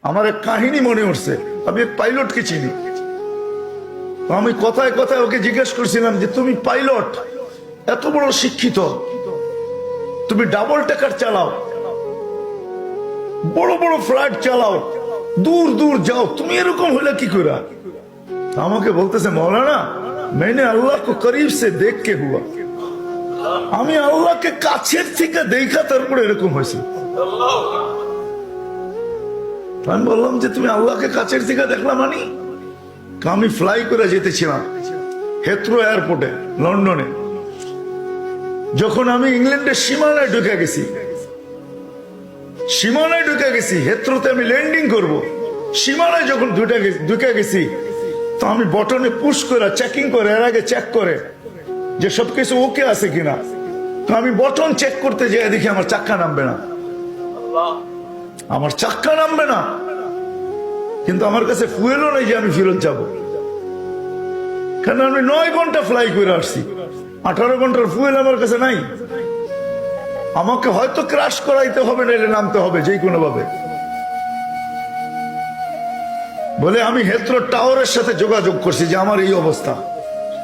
আমার এক কাহিনী মনে উঠছে। আমি এক পাইলটকে চিনি। তো আমি কথায় কথায় ওকে জিজ্ঞেস করছিলাম যে তুমি পাইলট, এত বড় শিক্ষিত, তুমি ডাবল টেকার চালাও, বড় বড় ফ্লাইট চালাও, দূর দূর যাও, তুমি এরকম হলে কি করে? আমাকে বলতেছে মৌলানা, मैंने अल्लाह को करीब से देख के हुआ। আমি আল্লাহকে কাছের থেকে দেখা তারপরে এরকম হয়েছে। আমি বললাম যে তুমি আল্লাহকে কাছের থেকে দেখলাম? মানে আমি ফ্লাই করে যেতেছিলাম হেথ্রো এয়ারপোর্টে লন্ডনে। যখন আমি ইংল্যান্ডের সীমানায় ঢুকে গেছি, হেথ্রোতে আমি ল্যান্ডিং করব, সীমানায় যখন ঢুকে গেছি, তো আমি বটনে পুশ করে চেকিং করে, এর আগে চেক করে যে সবকিছু ওকে আছে কিনা। তো আমি বটন চেক করতে যেয়ে দেখি আমার চাক্কা নামবে না, কিন্তু আমার কাছে ফুয়েলও নেই যে আমি ফেরত যাব, কারণ আমি 9 ঘন্টা ফ্লাই করে আসছি, 18 ঘন্টার ফুয়েল আমার কাছে নাই। আমাকে হয়তো ক্রাশ করাইতে হবে, নাইলে নামতে হবে যে কোনো ভাবে। বলে আমি হেথ্রো টাওয়ারের সাথে যোগাযোগ করছি যে আমার এই অবস্থা,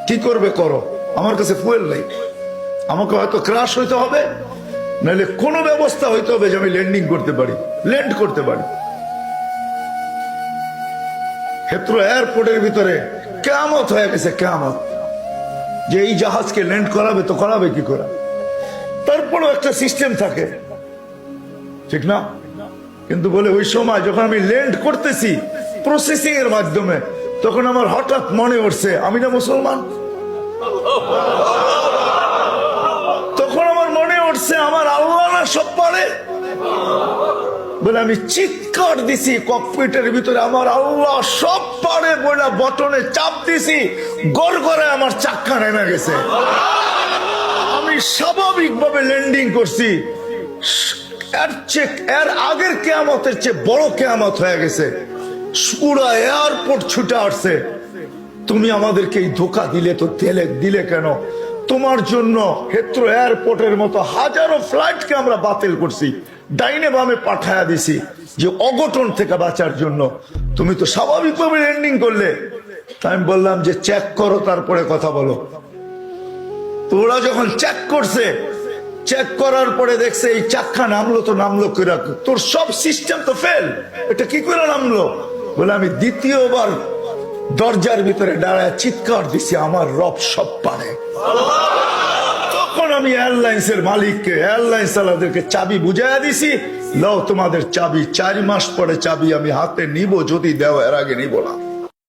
কি করবে করো, আমার কাছে ফুয়েল নেই, আমাকে হয়তো ক্রাশ হইতে হবে, নাহলে কোনো ব্যবস্থা হইতে হবে যে আমি ল্যান্ড করতে পারি। হেথ্রো এয়ারপোর্টের ভিতরে কিয়ামত হয়ে গেছে, কিয়ামত, যে এই জাহাজকে ল্যান্ড করাবে তো করাবে কি করে। তারপরেও একটা সিস্টেম থাকে, ঠিক না? কিন্তু বলে ওই সময় যখন আমি ল্যান্ড করতেছি প্রসেসিং এর মাধ্যমে, তখন আমার হঠাৎ মনে উঠছে আমি না মুসলমান। তখন আমার মনে উঠছে আমার আল্লাহ না সব পারে। বলে আমি চিৎকার দিছি ককপিটের ভিতরে, আমার আল্লাহ সব পারে বলে বটনে চাপ দিছি, গড়গড়ায় আমার চাক্কা নেমে গেছে। আমি স্বাভাবিকভাবে ল্যান্ডিং করছি, এর আগের কিয়ামতের চেয়ে বড় কিয়ামত হয়ে গেছে। পুরা এয়ারপোর্ট ছুটে আসছে, তুমি আমাদেরকে এই ধোকা দিলে তো দিলে কেন? তোমার জন্য হেথ্রো এয়ারপোর্টের মতো হাজারো ফ্লাইটকে আমরা বাতিল করছি, ডাইনে বামে পাঠায়া দিছি যে অঘটন থেকে বাঁচার জন্য। তুমি তো স্বাভাবিকভাবে ল্যান্ডিং করলে। তাই আমি বললাম যে চেক করো, তারপরে কথা বলো। তো ওরা যখন চেক করছে, চেক করার পরে দেখছে এই চাক্কা নামলো, তো নামলো করে, তোর সব সিস্টেম তো ফেল, এটা কি করে নামলো? বলে আমি দ্বিতীয়বার দরজার ভিতরে দাঁড়ায় চিৎকার দিছি আমার রব সব পারে। তখন আমি এয়ারলাইন্স এর মালিককে, এয়ারলাইন্স চালাদেরকে চাবি বুঝাইয়া দিছি, লও তোমাদের চাবি, 4 মাস পরে চাবি আমি হাতে নিব, যদি দেও, এর আগে নিব না।